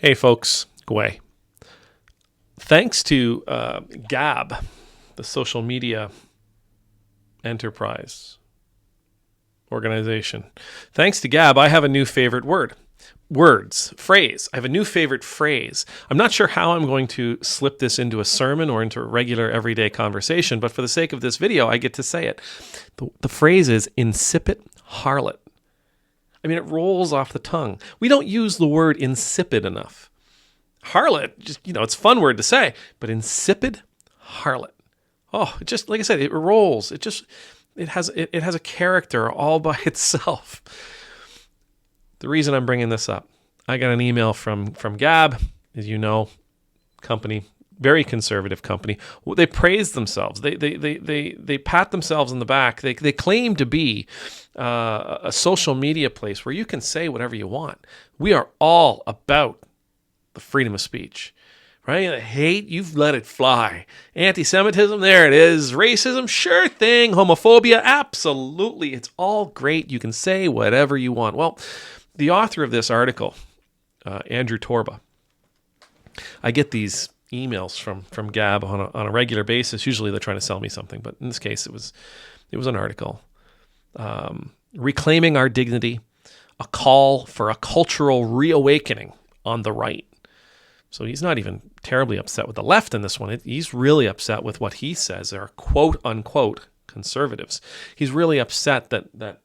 Hey folks, Gway. Thanks to Gab, the social media enterprise organization. Thanks to Gab, I have a new favorite word. Phrase. I have a new favorite phrase. I'm not sure how I'm going to slip this into a sermon or into a regular everyday conversation, but for the sake of this video, I get to say it. The phrase is insipid harlot. I mean, it rolls off the tongue. We don't use the word insipid enough. Harlot, just, it's a fun word to say, but insipid harlot. Oh, it just, like I said, it rolls. It has a character all by itself. The reason I'm bringing this up, I got an email from Gab, as you know, company, very conservative company. They praise themselves. They pat themselves on the back. They claim to be a social media place where you can say whatever you want. We are all about the freedom of speech, right? Hate, you've let it fly. Anti-Semitism, there it is. Racism, sure thing. Homophobia, absolutely. It's all great. You can say whatever you want. Well, the author of this article, Andrew Torba, I get these emails from Gab on a regular basis. Usually they're trying to sell me something, but in this case it was an article. Reclaiming Our Dignity, a call for a cultural reawakening on the right. So he's not even terribly upset with the left in this one. He's really upset with what he says are quote unquote conservatives. He's really upset that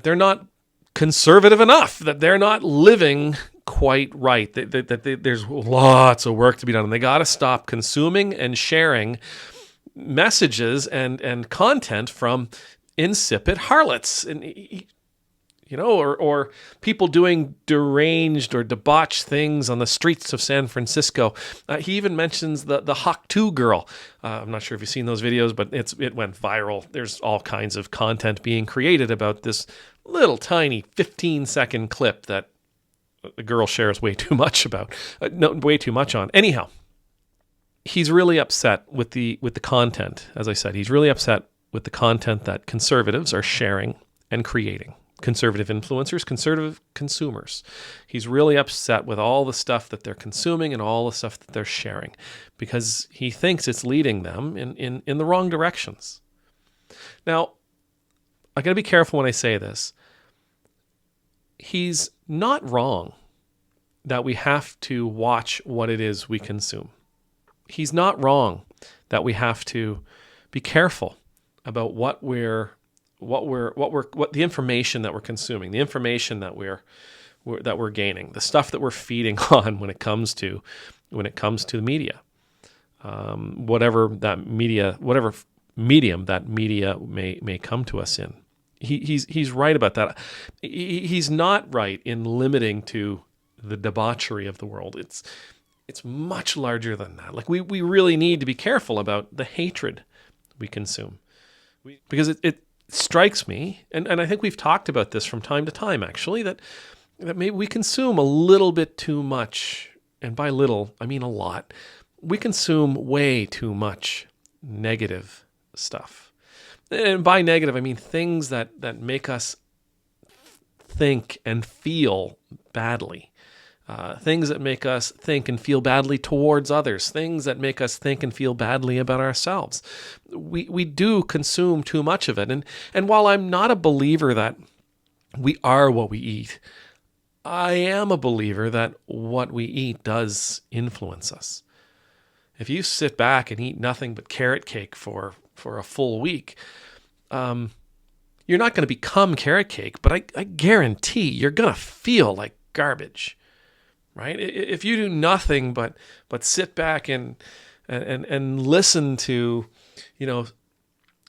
they're not conservative enough, that they're not living quite right, that there's lots of work to be done, and they got to stop consuming and sharing messages and content from insipid harlots, and or people doing deranged or debauched things on the streets of San Francisco. He even mentions the Hawk 2 girl. I'm not sure if you've seen those videos, but it went viral. There's all kinds of content being created about this little tiny 15-second clip that the girl shares way too much on. Anyhow, he's really upset with the content. As I said, he's really upset with the content that conservatives are sharing and creating. Conservative influencers, conservative consumers. He's really upset with all the stuff that they're consuming and all the stuff that they're sharing because he thinks it's leading them in the wrong directions. Now, I got to be careful when I say this. He's not wrong that we have to watch what it is we consume. He's not wrong that we have to be careful about what the information that we're consuming, the information that we're gaining, the stuff that we're feeding on when it comes to the media, whatever medium that media may come to us in. He's right about that. He's not right in limiting to the debauchery of the world. It's much larger than that. Like we really need to be careful about the hatred we consume, because it strikes me, and I think we've talked about this from time to time, actually, that maybe we consume a little bit too much, and by little, I mean a lot. We consume way too much negative stuff. And by negative, I mean things that make us think and feel badly. Things that make us think and feel badly towards others, things that make us think and feel badly about ourselves. We do consume too much of it. And while I'm not a believer that we are what we eat, I am a believer that what we eat does influence us. If you sit back and eat nothing but carrot cake for a full week, you're not going to become carrot cake, but I guarantee you're going to feel like garbage. Right? If you do nothing but sit back and listen to,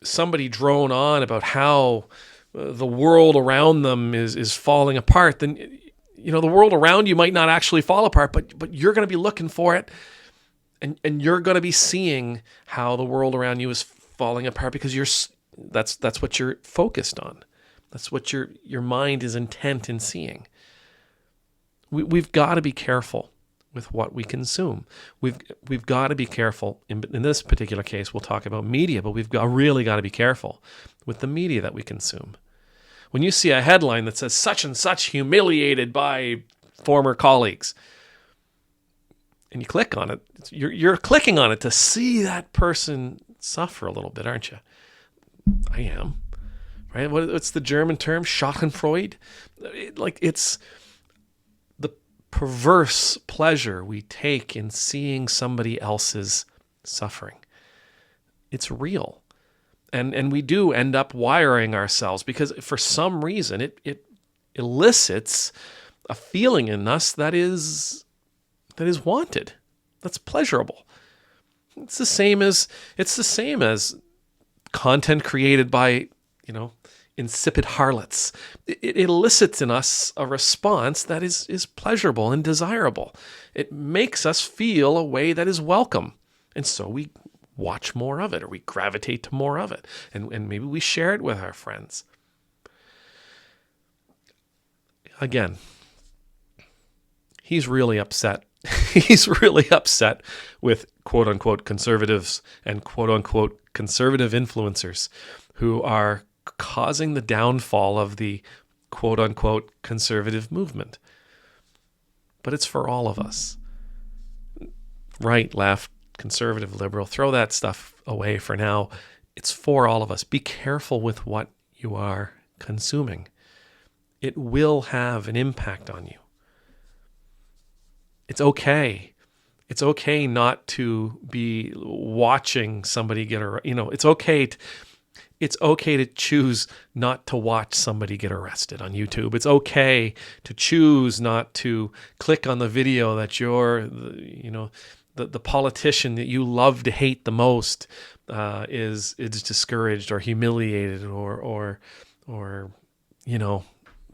somebody drone on about how the world around them is falling apart, then the world around you might not actually fall apart, but you're going to be looking for it, and you're going to be seeing how the world around you is falling apart because that's what you're focused on. That's what your mind is intent in seeing. We've got to be careful with what we consume. We've got to be careful. In this particular case, we'll talk about media, but we've really got to be careful with the media that we consume. When you see a headline that says such and such humiliated by former colleagues. And you click on it. You're clicking on it to see that person suffer a little bit, aren't you? I am. Right? What's the German term? Schadenfreude? It's the perverse pleasure we take in seeing somebody else's suffering. It's real. And we do end up wiring ourselves because for some reason it elicits a feeling in us that is wanted, that's pleasurable. It's the same as content created by, insipid harlots. It elicits in us a response that is pleasurable and desirable. It makes us feel a way that is welcome. And so we watch more of it, or we gravitate to more of it. And maybe we share it with our friends. Again, he's really upset. He's really upset with quote unquote conservatives and quote unquote conservative influencers who are causing the downfall of the quote unquote conservative movement. But it's for all of us. Right, left, conservative, liberal, throw that stuff away for now. It's for all of us. Be careful with what you are consuming. It will have an impact on you. It's okay. It's okay not to be watching somebody get arrested. It's okay to choose not to watch somebody get arrested on YouTube. It's okay to choose not to click on the video that the politician that you love to hate the most is discouraged or humiliated or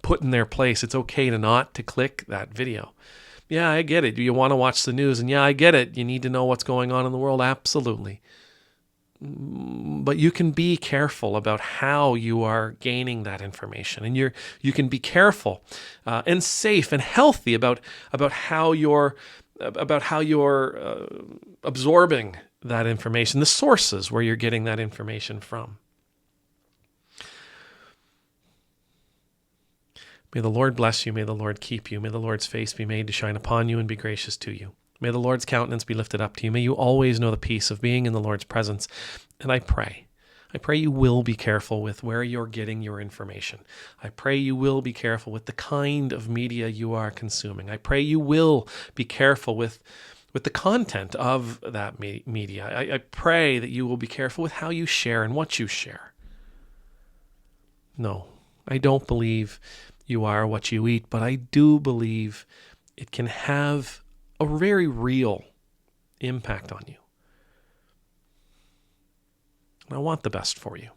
put in their place. It's okay to click that video. Yeah, I get it. Do you want to watch the news? And yeah, I get it. You need to know what's going on in the world. Absolutely. But you can be careful about how you are gaining that information, and you can be careful and safe and healthy about how you're absorbing that information, the sources where you're getting that information from. May the Lord bless you. May the Lord keep you. May the Lord's face be made to shine upon you and be gracious to you. May the Lord's countenance be lifted up to you. May you always know the peace of being in the Lord's presence. And I pray you will be careful with where you're getting your information. I pray you will be careful with the kind of media you are consuming. I pray you will be careful with the content of that media. I pray that you will be careful with how you share and what you share. No, I don't believe you are what you eat, but I do believe it can have a very real impact on you. And I want the best for you.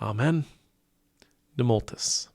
Amen. De multis.